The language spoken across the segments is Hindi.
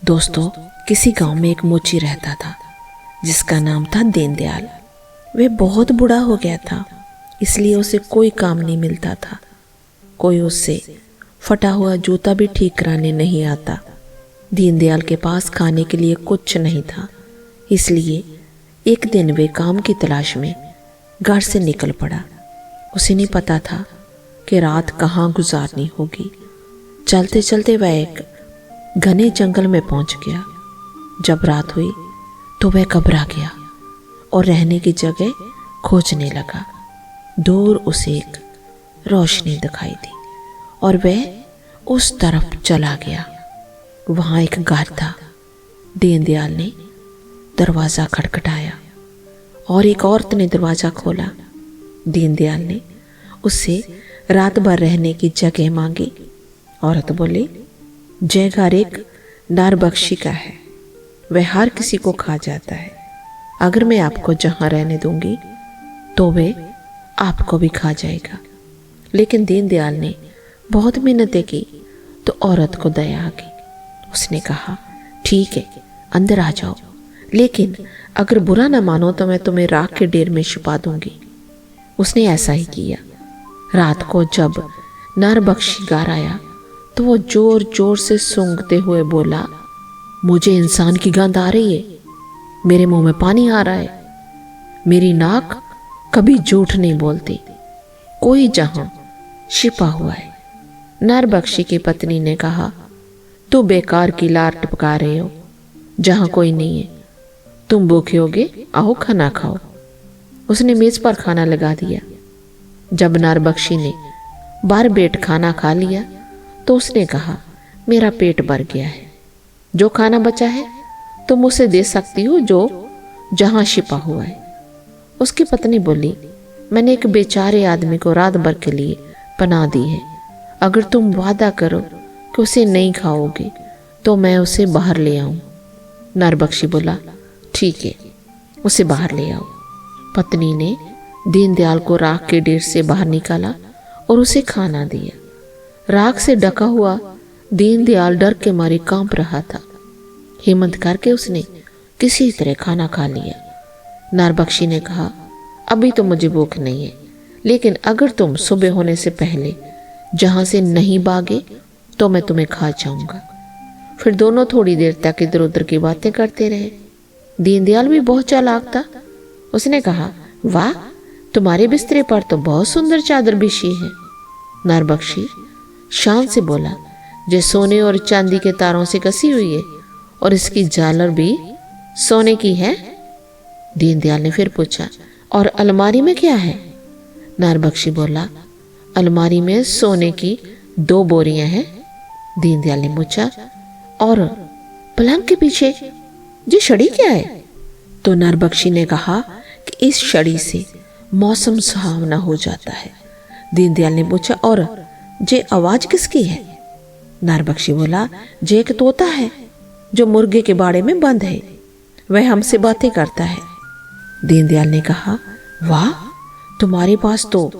दोस्तों, किसी गांव में एक मोची रहता था जिसका नाम था दीनदयाल। वह बहुत बूढ़ा हो गया था, इसलिए उसे कोई काम नहीं मिलता था। कोई उससे फटा हुआ जूता भी ठीक कराने नहीं आता। दीनदयाल के पास खाने के लिए कुछ नहीं था, इसलिए एक दिन वे काम की तलाश में घर से निकल पड़ा। उसे नहीं पता था कि रात कहाँ गुजारनी होगी। चलते चलते वह एक घने जंगल में पहुंच गया। जब रात हुई तो वह घबरा गया और रहने की जगह खोजने लगा। दूर उसे एक रोशनी दिखाई दी और वह उस तरफ चला गया। वहां एक घर था। दीनदयाल ने दरवाज़ा खटखटाया और एक औरत ने दरवाज़ा खोला। दीनदयाल ने उससे रात भर रहने की जगह मांगी। औरत बोली, जय घर एक नारबख्शी का है, वह हर किसी को खा जाता है। अगर मैं आपको जहाँ रहने दूंगी तो वे आपको भी खा जाएगा। लेकिन दीनदयाल ने बहुत मिन्नतें की तो औरत को दया आ गई। उसने कहा, ठीक है, अंदर आ जाओ, लेकिन अगर बुरा ना मानो तो मैं तुम्हें राख के ढेर में छुपा दूंगी। उसने ऐसा ही किया। रात को जब नारबख्शी घर आया तो वो जोर जोर से सूंघते हुए बोला, मुझे इंसान की गंध आ रही है, मेरे मुंह में पानी आ रहा है। मेरी नाक कभी झूठ नहीं बोलती, कोई जहां छिपा हुआ है। नारबख्शी की पत्नी ने कहा, तू बेकार की लार टपका रहे हो, जहां कोई नहीं है। तुम भूखे होगे, आओ खाना खाओ। उसने मेज पर खाना लगा दिया। जब नारबख्शी ने बार बेट खाना खा लिया तो उसने कहा, मेरा पेट भर गया है, जो खाना बचा है तुम उसे दे सकती हो जो जहां छिपा हुआ है। उसकी पत्नी बोली, मैंने एक बेचारे आदमी को रात भर के लिए पनाह दी है। अगर तुम वादा करो कि उसे नहीं खाओगे तो मैं उसे बाहर ले आऊं। नारबख्शी बोला, ठीक है, उसे बाहर ले आओ। पत्नी ने दीनदयाल को राख के ढेर से बाहर निकाला और उसे खाना दिया। राख से ढका हुआ दीनदयाल डर के मारे कांप रहा था। हिम्मत करके उसने किसी तरह खाना खा लिया। नारबख्शी ने कहा, अभी तो मुझे भूख नहीं है, लेकिन अगर तुम सुबह होने से पहले जहां से नहीं भागे तो मैं तुम्हें खा जाऊंगा। फिर दोनों थोड़ी देर तक इधर उधर की बातें करते रहे। दीनदयाल भी बहुत चालाक था। उसने कहा, वाह, तुम्हारे बिस्तरे पर तो बहुत सुंदर चादर बिछी है। नारबख्शी शान से बोला, जो सोने और चांदी के तारों से कसी हुई है और इसकी झालर भी सोने की है। दीनदयाल ने फिर पूछा, और अलमारी में क्या है? नारबख्शी बोला, अलमारी में सोने की 2 बोरियां हैं। दीनदयाल ने पूछा, और पलंग के पीछे ये छड़ी क्या है? तो नारबख्शी ने कहा कि इस छड़ी से मौसम सुहावना हो जाता है। दीनदयाल ने पूछा, और जे आवाज किसकी है? नारबख्शी बोला, जे एक तोता है जो मुर्गे के बाड़े में बंद है, वह हमसे बातें करता है। दीनदयाल ने कहा, वाह, तुम्हारे पास तो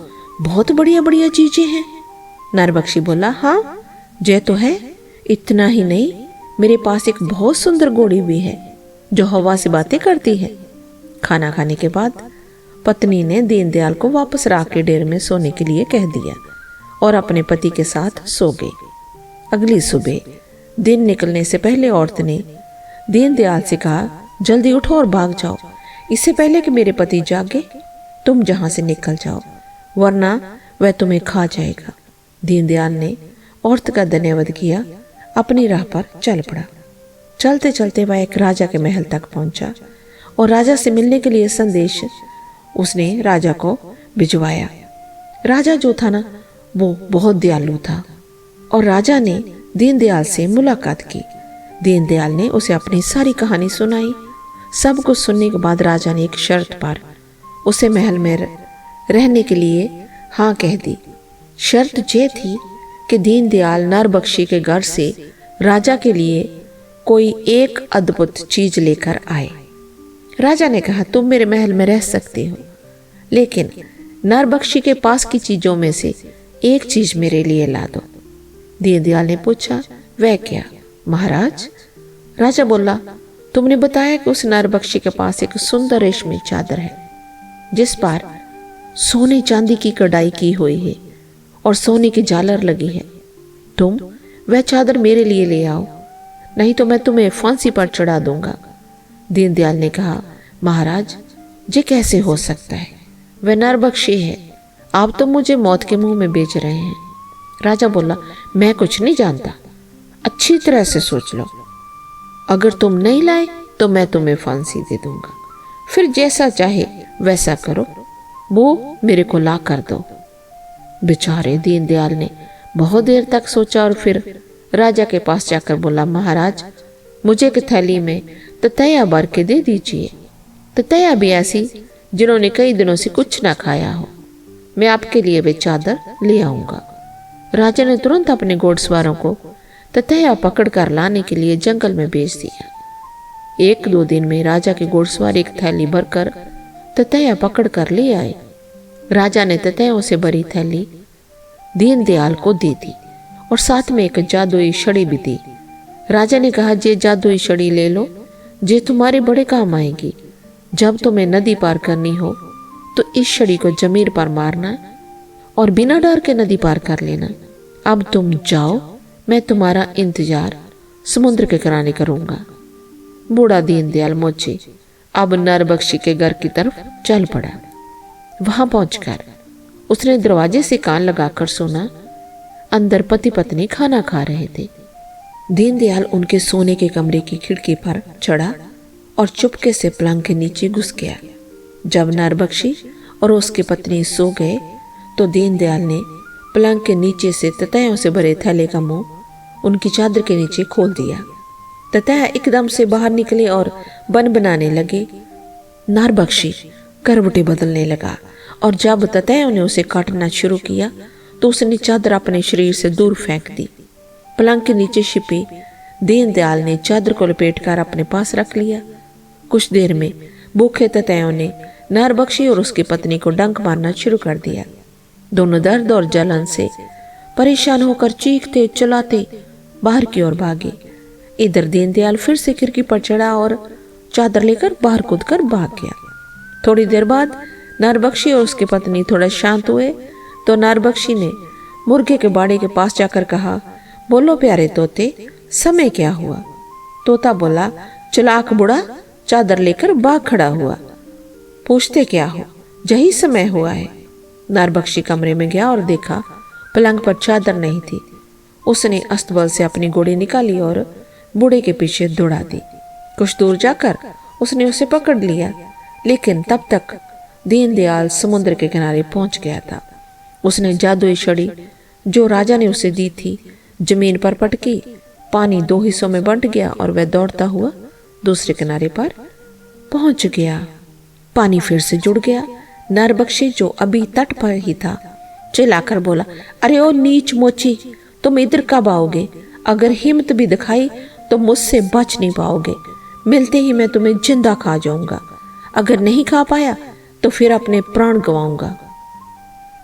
बहुत बढ़िया बढ़िया चीजें हैं। नारबख्शी बोला, हाँ, जे तो है, इतना ही नहीं, मेरे पास एक बहुत सुंदर घोड़ी भी है जो हवा से बातें करती है। खाना खाने के बाद पत्नी ने दीनदयाल को वापस राख के ढेर में सोने के लिए कह दिया और अपने पति के साथ सो गई। अगली सुबह दिन निकलने से पहले औरत ने दीनदयाल से कहा, जल्दी उठो और भाग जाओ, इससे पहले कि मेरे पति जागे तुम जहां से निकल जाओ, वरना वह तुम्हें खा जाएगा। दीनदयाल ने औरत का धन्यवाद किया, अपनी राह पर चल पड़ा। चलते चलते वह एक राजा के महल तक पहुंचा और राजा से मिलने के लिए संदेश उसने राजा को भिजवाया। राजा जो था ना, वो बहुत दयालु था और राजा ने दीनदयाल से मुलाकात की। दीनदयाल ने उसे अपनी सारी कहानी सुनाई। सब कुछ सुनने के बाद राजा ने एक शर्त पर उसे महल में रहने के लिए हाँ कह दी। शर्त ये थी कि दीनदयाल नारबख्शी के घर से राजा के लिए कोई एक अद्भुत चीज लेकर आए। राजा ने कहा, तुम मेरे महल में रह सकते हो, लेकिन नारबख्शी के पास की चीजों में से एक चीज मेरे लिए ला दो। दीनदयाल ने पूछा, वह क्या? महाराज, राजा बोला, तुमने बताया कि उस नरबख्शी के पास एक सुंदर रेशमी चादर है जिस पर सोने चांदी की कढ़ाई की हुई है और सोने की झालर लगी है। तुम वह चादर मेरे लिए ले आओ, नहीं तो मैं तुम्हें फांसी पर चढ़ा दूंगा। दीनदयाल ने कहा, महाराज ये कैसे हो सकता है? वह नरबख्शी है, आप तो मुझे मौत के मुंह में बेच रहे हैं। राजा बोला, मैं कुछ नहीं जानता, अच्छी तरह से सोच लो। अगर तुम नहीं लाए तो मैं तुम्हें फांसी दे दूंगा, फिर जैसा चाहे वैसा करो, वो मेरे को ला कर दो। बेचारे दीनदयाल ने बहुत देर तक सोचा और फिर राजा के पास जाकर बोला, महाराज मुझे एक थैली में ततैया भर के दे दीजिए। ततैया भी ऐसी जिन्होंने कई दिनों से कुछ ना खाया हो। मैं आपके लिए वे चादर ले आऊंगा। राजा ने तुरंत अपने घोड़सवारों को ततैया पकड़ कर लाने के लिए जंगल में भेज दिया। 1-2 दिन में राजा के घोड़सवार एक थैली भरकर ततैया पकड़ कर ले आए। राजा ने ततैयों से भरी थैली दीनदयाल को दे दी और साथ में एक जादुई छड़ी भी दी। राजा ने कहा, ये जादुई छड़ी ले लो, ये तुम्हारे बड़े काम आएगी। जब तुम्हें नदी पार करनी हो तो इस छड़ी को जमीन पर मारना और बिना डर के नदी पार कर लेना। अब तुम जाओ, मैं तुम्हारा इंतजार समुद्र के किनारे करूंगा। बूढ़ा दीनदयाल मोची अब नरबख्शी के घर की तरफ चल पड़ा। वहां पहुंचकर उसने दरवाजे से कान लगाकर सुना, अंदर पति पत्नी खाना खा रहे थे। दीनदयाल उनके सोने के कमरे की खिड़की पर चढ़ा और चुपके से पलंग के नीचे घुस गया। जब नरबख्शी और उसकी पत्नी सो गए तो दीनदयाल ने पलंग के नीचे से ततैयों से भरे थैले का मुंह उनकी चादर के नीचे खोल दिया। ततैया एकदम से बाहर निकले और बन बनाने लगे। नरबख्शी करवटें बदलने लगा और जब ततैयों ने उसे काटना शुरू किया तो उसने चादर अपने शरीर से दूर फेंक दी। पलंग के नीचे छिपी दीनदयाल ने चादर को लपेटकर अपने पास रख लिया। कुछ देर में भूखे ततैयों ने नरबख्शी और उसकी पत्नी को डंक मारना शुरू कर दिया। दोनों दर्द और जलन से परेशान होकर चीखते चिल्लाते बाहर की ओर भागे। इधर दीनदयाल फिर से खिड़की पर चढ़ा और चादर लेकर बाहर कूदकर भाग गया। थोड़ी देर बाद नरबख्शी और उसकी पत्नी थोड़ा शांत हुए तो नरबख्शी ने मुर्गे के बाड़े के पास जाकर कहा, बोलो प्यारे तोते, समय क्या हुआ? तोता बोला, चलाक बुढ़ा चादर लेकर भाग खड़ा हुआ, पूछते क्या हो? यही समय हुआ है। नरबख्शी कमरे में गया और देखा पलंग पर चादर नहीं थी। उसने अस्तबल से अपनी गोली निकाली और बूढ़े के पीछे दौड़ा दी। कुछ दूर जाकर उसने उसे पकड़ लिया, लेकिन तब तक दीनदयाल समुद्र के किनारे पहुंच गया था। उसने जादुई छड़ी जो राजा ने उसे दी थी जमीन पर पटकी, पानी 2 हिस्सों में बंट गया और वह दौड़ता हुआ दूसरे किनारे पर पहुंच गया। पानी फिर से जुड़ गया। नरबख्शी जो अभी तट पर ही था चिल्लाकर बोला, अरे ओ नीच मोची, तुम इधर कब आओगे? अगर हिम्मत भी दिखाई तो मुझसे बच नहीं पाओगे। मिलते ही मैं तुम्हें जिंदा खा जाऊंगा। अगर नहीं खा पाया तो फिर अपने प्राण गंवाऊंगा।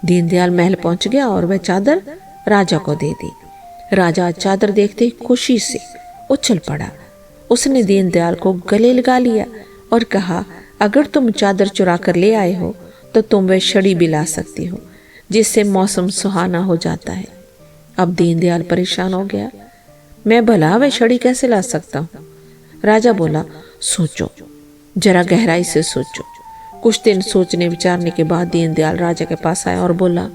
दीनदयाल महल पहुंच गया और वह चादर राजा को दे दी। राजा चादर देखते ही खुशी से उछल पड़ा। उसने दीनदयाल को गले लगा लिया और कहा, अगर तुम चादर चुरा कर ले आए हो तो तुम वह छड़ी भी ला सकती हो जिससे मौसम सुहाना हो जाता है। अब दीनदयाल परेशान हो गया, मैं भला वह छड़ी कैसे ला सकता हूँ? राजा बोला, सोचो, जरा गहराई से सोचो। कुछ दिन सोचने विचारने के बाद दीनदयाल राजा के पास आया और बोला,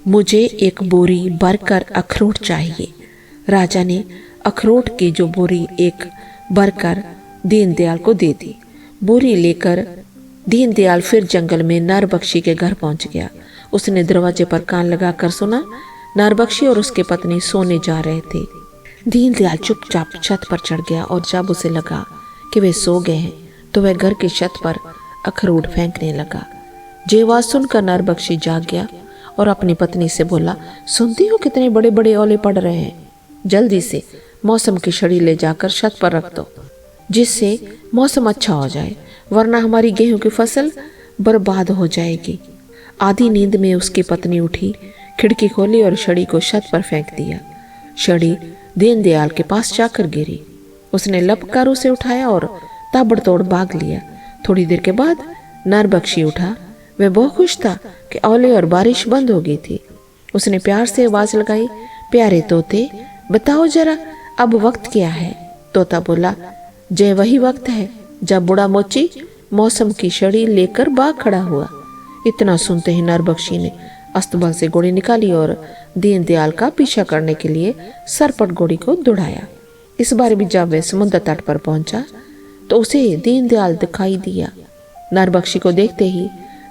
मुझे एक बोरी भरकर अखरोट चाहिए। राजा ने अखरोट की जो बोरी एक भरकर दीनदयाल को दे दी। बोरी लेकर दीनदयाल फिर जंगल में नरबख्शी के घर पहुंच गया। उसने दरवाजे पर कान लगाकर सुना, नरबख्शी और उसकी पत्नी सोने जा रहे थे। दीनदयाल चुपचाप छत पर चढ़ गया और जब उसे लगा कि वे सो गए हैं तो वह घर की छत पर अखरोट फेंकने लगा। ये आवाज सुनकर नरबख्शी जाग गया और अपनी पत्नी से बोला, सुनती हो कितने बड़े बड़े ओले पड़ रहे हैं? जल्दी से मौसम की छड़ी ले जाकर छत पर रख दो जिससे मौसम अच्छा हो जाए, वरना हमारी गेहूं की फसल बर्बाद हो जाएगी। आधी नींद में उसकी पत्नी उठी, खिड़की खोली और छड़ी को छत पर फेंक दिया। छड़ी दीनदयाल के पास जाकर गिरी। उसने लपकार उसे उठाया और ताबड़तोड़ भाग लिया। थोड़ी देर के बाद नरबख्शी उठा। वह बहुत खुश था कि ओले और बारिश बंद हो गई थी। उसने प्यार से आवाज लगाई, प्यारे तोते बताओ जरा अब वक्त क्या है। तोता बोला, जय वही वक्त है जब बूढ़ा मोची मौसम की छड़ी लेकर भाग खड़ा हुआ। इतना सुनते ही नरबख्शी ने अस्तबल से घोड़ी निकाली और दीनदयाल का पीछा करने के लिए सरपट घोड़ी को दौड़ाया। इस बार भी जब वह समुद्र तट पर पहुंचा तो उसे दीनदयाल दिखाई दिया। नरबख्शी को देखते ही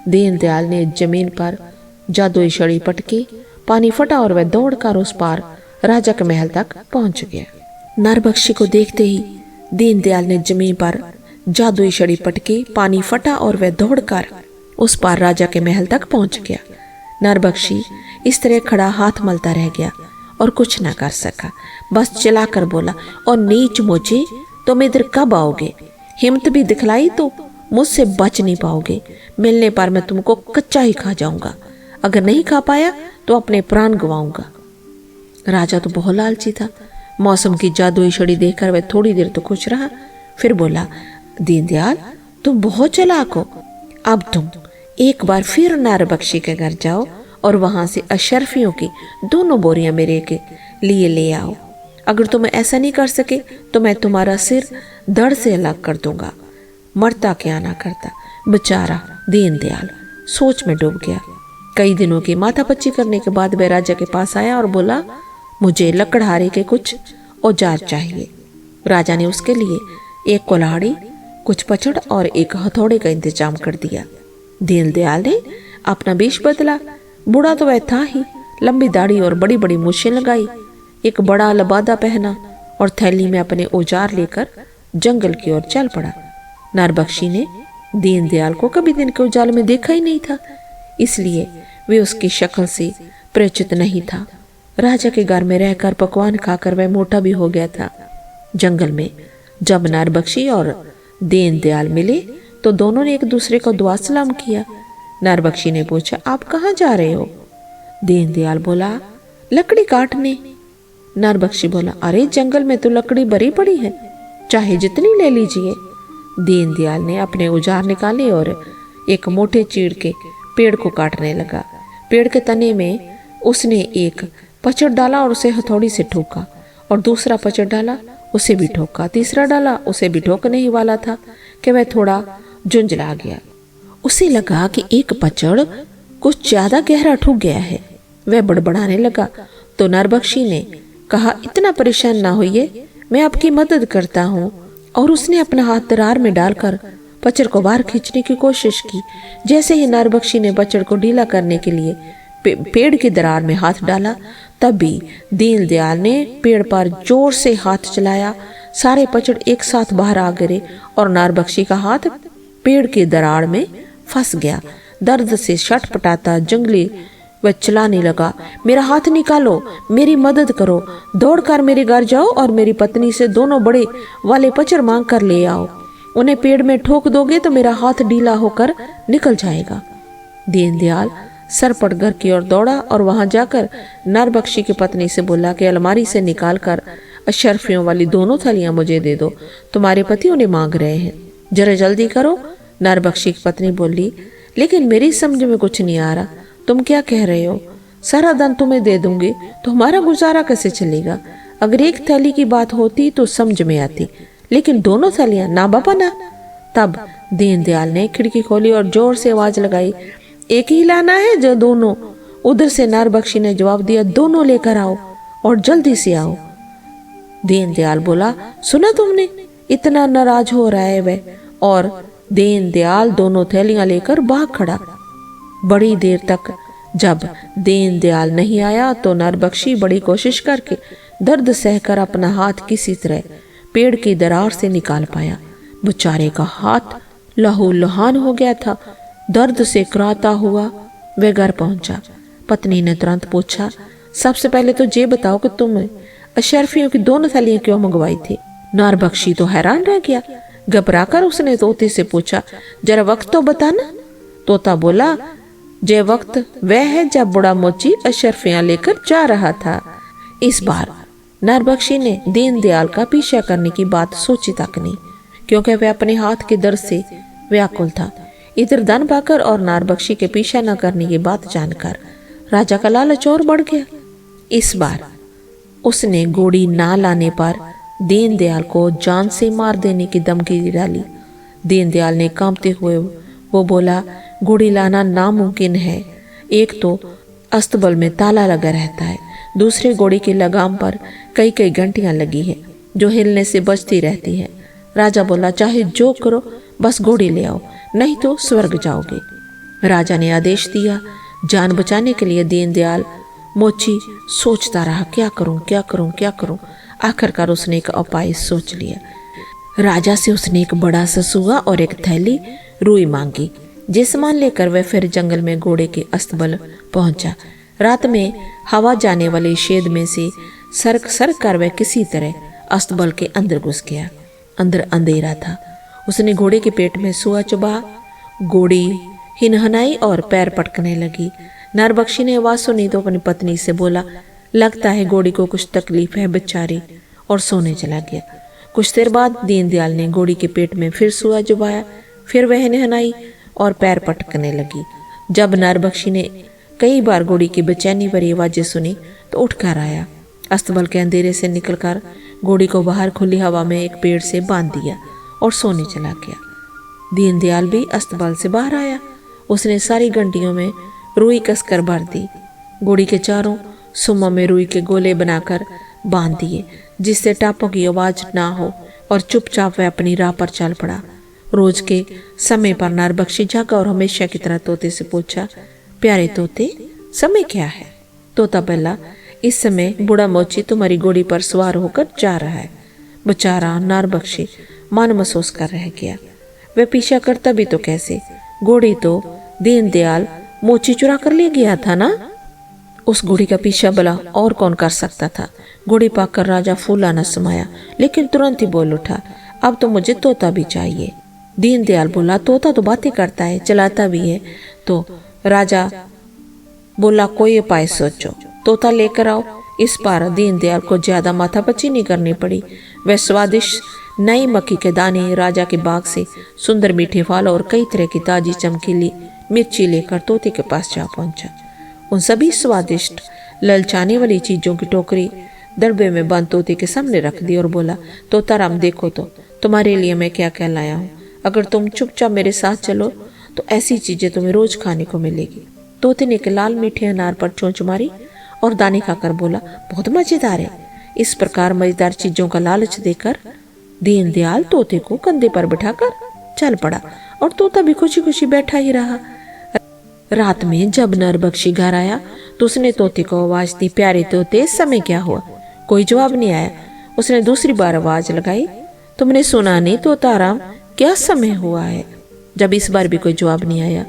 दीनदयाल ने जमीन पर जादुई छड़ी पटकी, पानी फटा और वह दौड़कर उस पार राजा के महल तक पहुंच गया। नरबख्शी को देखते ही दीनदयाल ने जमीन पर जादुई छड़ी पटकी, पानी फटा और वह दौड़कर उस पार राजा के महल तक पहुंच गया। नरबख्शी इस तरह खड़ा हाथ मलता रह गया और कुछ ना कर सका। बस चिल्लाकर बोला, और नीच मोचे तुम इधर कब आओगे? हिम्मत भी दिखलाई तो मुझसे बच नहीं पाओगे। मिलने पर मैं तुमको कच्चा ही खा जाऊंगा। अगर नहीं खा पाया तो अपने प्राण गवाऊंगा। राजा तो बहुत लालची था। मौसम की जादुई छड़ी देखकर वह थोड़ी देर तो खुश रहा, फिर बोला, दीनदयाल तुम बहुत चालाक हो। अब तुम एक बार फिर नरबख्शी के घर जाओ और वहां से अशरफियों की 2 बोरियां मेरे के लिए ले आओ। अगर तुम ऐसा नहीं कर सके तो मैं तुम्हारा सिर धड़ से अलग कर दूंगा। मरता क्या ना करता। बेचारा दीनदयाल सोच में डूब गया। कई दिनों की माथापच्ची करने के बाद वह राजा के पास आया और बोला, मुझे लकड़हारे के कुछ औजार चाहिए। राजा ने उसके लिए एक कुल्हाड़ी, कुछ पचड़ और एक हथौड़े का इंतजाम कर दिया। दीनदयाल ने अपना वेश बदला। बूढ़ा तो वह था ही, लंबी दाढ़ी और बड़ी बड़ी मूछें लगाई, एक बड़ा लबादा पहना और थैली में अपने औजार लेकर जंगल की ओर चल पड़ा। नरबख्शी ने दीनदयाल को कभी दिन के उजाले में देखा ही नहीं था, इसलिए वे उसकी शक्ल से परिचित नहीं था। राजा के घर में रहकर पकवान खाकर वह मोटा भी हो गया था। जंगल में जब नरबख्शी और दीनदयाल मिले तो दोनों ने एक दूसरे को दुआ सलाम किया। नरबख्शी ने पूछा, आप कहाँ जा रहे हो? दीनदयाल बोला, लकड़ी काटने। नरबख्शी बोला, अरे जंगल में तो लकड़ी भरी पड़ी है, चाहे जितनी ले लीजिए। दीनदयाल ने अपने औजार निकाले और एक मोटे चीड़ के पेड़ को काटने लगा। पेड़ के तने में उसने एक पचड़ डाला और उसे हथौड़ी से ठोका, और दूसरा पचड़ डाला, उसे भी ठोका, तीसरा डाला, उसे भी ठोकने ही वाला था कि वह थोड़ा झुंझला गया। उसे लगा कि एक पचड़ कुछ ज्यादा गहरा ठुक गया है। वह बड़बड़ाने लगा तो नरबख्शी ने कहा, इतना परेशान ना होइए, मैं आपकी मदद करता हूँ। और उसने अपना हाथ दरार में डालकर पचड़ को बाहर खींचने की कोशिश की। जैसे ही नरबख्शी ने पचड़ को ढीला करने के लिए पेड़ की दरार में हाथ डाला, तभी दीनदयाल ने पेड़ पर जोर से हाथ चलाया। सारे पचड़ एक साथ बाहर आ गिरे और नरबख्शी का हाथ पेड़ की दरार में फंस गया। दर्द से छटपटाता जंगली वह चिल्लाने लगा, मेरा हाथ निकालो, मेरी मदद करो, दौड़कर मेरे घर जाओ और मेरी पत्नी से 2 बड़े वाले पचड़ मांग कर ले आओ। उन्हें पेड़ में ठोक दोगे तो मेरा हाथ ढीला होकर निकल जाएगा। दीनदयाल सरपट घर की ओर दौड़ा और वहां जाकर नरबख्शी की पत्नी से बोला कि अलमारी से निकालकर अशरफियों वाली 2 थैलियां मुझे दे दो, तुम्हारे पति उन्हें मांग रहे हैं, जरा जल्दी करो। नरबख्शी की पत्नी बोली, लेकिन मेरी समझ में कुछ नहीं आ रहा, तुम क्या कह रहे हो? सारा धन तुम्हें दे दूंगी तो हमारा गुजारा कैसे चलेगा? अगर एक थैली की बात होती तो समझ में आती, लेकिन 2 थैलियां ना बाबा ना। तब दीनदयाल ने खिड़की खोली और जोर से आवाज लगाई, एक ही लाना है जो 2? उधर से नरबख्शी ने जवाब दिया, 2 लेकर आओ और जल्दी से आओ। दीनदयाल बोला, सुना तुमने? इतना नाराज हो रहा है वह। और दीनदयाल 2 थैलियां लेकर भाग खड़ा। बड़ी देर तक जब दीनदयाल नहीं आया तो नरबख्शी बड़ी कोशिश करके दर्द सहकर अपना हाथ किसी तरह पेड़ की दरार से निकाल पाया। बेचारे का हाथ लहू लुहान हो गया था। दर्द से कराता हुआ वह घर पहुंचा। पत्नी ने तुरंत पूछा, सबसे पहले तो ये बताओ कि तुमने अशरफियों की 2 थैलियां क्यों मंगवाई थी? नरबख्शी तो हैरान रह गया। घबराकर उसने तोते से पूछा, जरा वक्त तो बताना। तोता बोला, जे वक्त वह है जब बूढ़ा मोची अशरफियां लेकर जा रहा था। इस बार नरबख्शी ने दीनदयाल का पीछा करने की बात सोची तक नहीं, क्योंकि वह अपने हाथ के दर्द से व्याकुल था। इधर धन पाकर और नरबख्शी के पीछा न करने की बात जानकर राजा का लालच और बढ़ गया। इस बार उसने घोड़ी ना लाने पर दीनदयाल को जान से मार देने की धमकी डाली। दीनदयाल ने कांपते हुए वो बोला, घोड़ी लाना नामुमकिन है। एक तो अस्तबल में ताला लगा रहता है, दूसरे घोड़ी की लगाम पर कई कई घंटियां लगी है जो हिलने से बचती रहती है। राजा बोला, चाहे जो करो बस घोड़ी ले आओ, नहीं तो स्वर्ग जाओगे। राजा ने आदेश दिया। जान बचाने के लिए दीनदयाल मोची सोचता रहा, क्या करूं क्या करूं क्या करूं। आखिरकार उसने एक उपाय सोच लिया। राजा से उसने एक बड़ा ससुआ और एक थैली रुई मांगी। जे सामान लेकर वह फिर जंगल में घोड़े के अस्तबल पहुंचा। रात में हवा जाने वाले छेद में से सरक सरक कर वह किसी तरह अस्तबल के अंदर घुस गया। अंदर अंधेरा था। उसने घोड़े के पेट में सुआ चुभा। घोड़ी हिनहनाई और पैर पटकने लगी। नरबख्शी ने आवाज सुनी तो अपनी पत्नी से बोला, लगता है घोड़ी को कुछ तकलीफ है बेचारी, और सोने चला गया। कुछ देर बाद दीनदयाल ने घोड़ी के पेट में फिर सुआ चुभाया। फिर वह हिनहनाई और पैर पटकने लगी। जब नरबख्शी ने कई बार घोड़ी की बेचैनी भरी आवाजें सुनी तो उठकर आया। अस्तबल के अंधेरे से निकलकर घोड़ी को बाहर खुली हवा में एक पेड़ से बांध दिया और सोने चला गया। दीनदयाल भी अस्तबल से बाहर आया। उसने सारी घंटियों में रुई कसकर भर दी। घोड़ी के चारों सुम्मों में रुई के गोले बनाकर बांध दिए, जिससे टापों की आवाज ना हो, और चुपचाप वह अपनी राह पर चल पड़ा। रोज के समय पर नरबख्शी जागा और हमेशा की तरह तोते से पूछा, प्यारे तोते, समय क्या है? तोता बोला, इस समय बूढ़ा मोची तुम्हारी घोड़ी पर सवार होकर जा रहा है। बेचारा नरबख्शी मान महसूस कर रह गया। वह पीछा करता भी तो कैसे? घोड़ी तो दीनदयाल मोची चुरा कर ले गया था ना। उस घोड़ी का पीछा भला और कौन कर सकता था? घोड़ी पाकर राजा फूला न समाया, लेकिन तुरंत ही बोल उठा, अब तो मुझे तोता भी चाहिए। दीनदयाल बोला, तोता तो बातें करता है, चलाता भी है। तो राजा बोला, कोई उपाय सोचो, तोता लेकर आओ। इस बार दीनदयाल को ज्यादा माथापच्ची नहीं करनी पड़ी। वह स्वादिष्ट नई मक्की के दाने, राजा के बाग से सुंदर मीठे फल और कई तरह की ताजी चमकीली मिर्ची लेकर तोते के पास जा पहुंचा। उन सभी स्वादिष्ट ललचाने वाली चीजों की टोकरी दड़बे में बंद तोते के सामने रख दी और बोला, तोता राम, देखो तो तुम्हारे लिए मैं क्या क्या लाया हूँ। अगर तुम चुपचाप मेरे साथ चलो तो ऐसी चीजें तुम्हें रोज खाने को मिलेगी। तोते ने एक लाल मीठे अनार पर चोंच मारी और दाने खाकर बोला, बहुत मजेदार है। इस प्रकार मजेदार चीजों का लालच देकर दीनदयाल तोते को कंधे पर बिठाकर चल पड़ा, और तोता भी खुशी खुशी बैठा ही रहा। रात में जब नरबख्शी घर आया तो उसने तोते को आवाज दी, प्यारे तोते, समय क्या हुआ? कोई जवाब नहीं आया। उसने दूसरी बार आवाज लगाई, तुमने सुना नहीं तोता राम, क्या समय हुआ है? जब इस बार भी कोई जवाब नहीं आया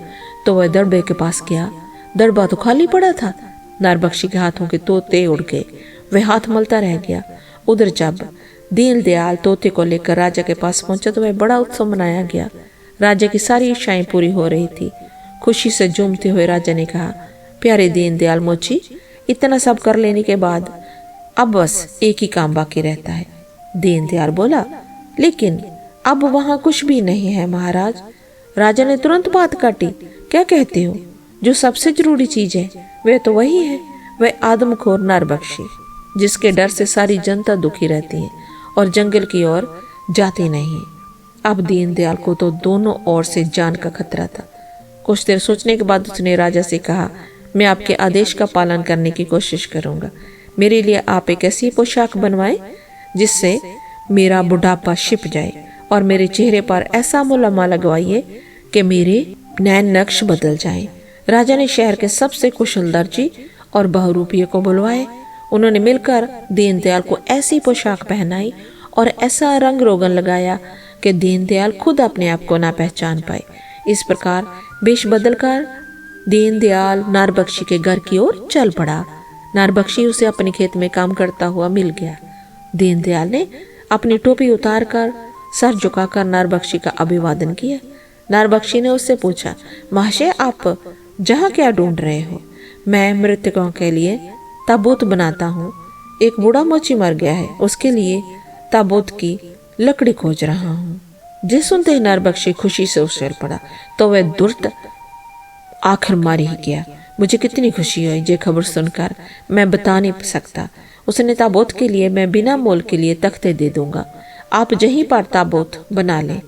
तो वह दड़बे के पास गया। दड़बा तो खाली पड़ा था। नरबख्शी के हाथों के तोते उड़ गए। वह हाथ मलता रह गया। उधर जब दीनदयाल तोते को लेकर राजा के पास पहुंचा तो वह बड़ा उत्सव मनाया गया। राजा की सारी इच्छाएं पूरी हो रही थी। खुशी से झूमते हुए राजा ने कहा, प्यारे दीनदयाल मोची, इतना सब कर लेने के बाद अब बस एक ही काम बाकी रहता है। दीनदयाल बोला, लेकिन अब वहां कुछ भी नहीं है महाराज। राजा ने तुरंत बात काटी, क्या कहते हो? जो सबसे जरूरी चीज है वह तो वही है, वह आदमखोर नरबख्शी, जिसके डर से सारी जनता दुखी रहती है और जंगल की ओर जाती नहीं। अब दीनदयाल को तो दोनों ओर से जान का खतरा था। कुछ देर सोचने के बाद उसने राजा से कहा, मैं आपके आदेश का पालन करने की कोशिश करूंगा। मेरे लिए आप एक ऐसी पोशाक बनवाएं जिससे मेरा बुढ़ापा छिप जाए, और मेरे चेहरे पर ऐसा मुलामा लगवाइए कि मेरे नैन नक्श बदल जाएं। राजा ने शहर के सबसे कुशल दर्जी और बहुरूपिये को बुलवाए। उन्होंने मिलकर दीनदयाल को ऐसी पोशाक पहनाई और ऐसा रंग रोगन लगाया कि दीनदयाल खुद अपने आप को ना पहचान पाए। इस प्रकार वेश बदलकर दीनदयाल नरबख्शी के घर की ओर चल पड़ा। नरबख्शी उसे अपने खेत में काम करता हुआ मिल गया। दीनदयाल ने अपनी टोपी उतारकर सर झुकाकर नरबख्शी का अभिवादन किया। नरबख्शी ने उससे पूछा, महाशय, आप जहाँ क्या ढूंढ रहे हो? मैं मृतकों के लिए ताबूत बनाता हूँ। एक बूढ़ा मोची मर गया है, उसके लिए ताबूत की लकड़ी खोज रहा हूँ। जे सुनते ही नरबख्शी खुशी से उछल पड़ा, तो वह दुष्ट आखिर मर ही गया। मुझे कितनी खुशी हुई ये खबर सुनकर, मैं बता नहीं सकता। उसने ताबूत के लिए मैं बिना मोल के लिए तख्ते दे दूंगा, आप यहीं पर ताबूत बना लें।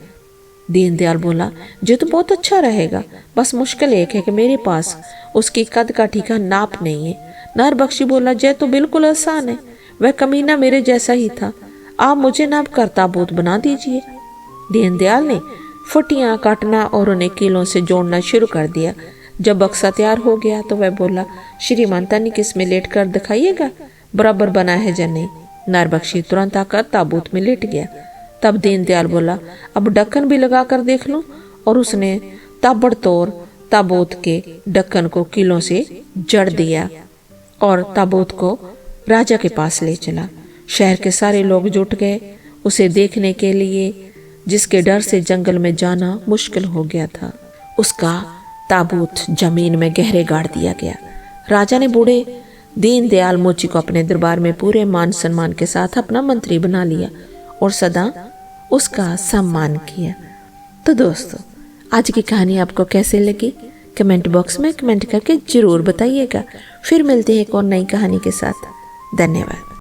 दीनदयाल बोला, ये तो बहुत अच्छा रहेगा, बस मुश्किल एक है कि मेरे पास उसकी कद का ठीका नाप नहीं है। नरबख्शी बोला, ये तो बिल्कुल आसान है, वह कमीना मेरे जैसा ही था, आप मुझे नाप कर ताबूत बना दीजिए। दीनदयाल ने फटियां काटना और उन्हें कीलों से जोड़ना शुरू कर दिया। जब बक्सा तैयार हो गया तो वह बोला, श्रीमान तनिक इसमें लेट कर दिखाइएगा बराबर बना है या नहीं। नरबख्शी तुरंत आकर ताबूत में लेट गया। तब दीनदयाल बोला, अब ढक्कन भी लगा कर देख लूं, और उसने ताबड़तोड़ ताबूत के ढक्कन को कीलों से जड़ दिया और ताबूत को राजा के पास ले चला। शहर के सारे लोग जुट गए उसे देखने के लिए, जिसके डर से जंगल में जाना मुश्किल हो गया था। उसका ताबूत जमीन में गहरे गाड़ दिया गया। राजा ने बूढ़े दीनदयाल मोची को अपने दरबार में पूरे मान सम्मान के साथ अपना मंत्री बना लिया और सदा उसका सम्मान किया। तो दोस्तों, आज की कहानी आपको कैसे लगी कमेंट बॉक्स में कमेंट करके जरूर बताइएगा। फिर मिलते हैं एक और नई कहानी के साथ। धन्यवाद।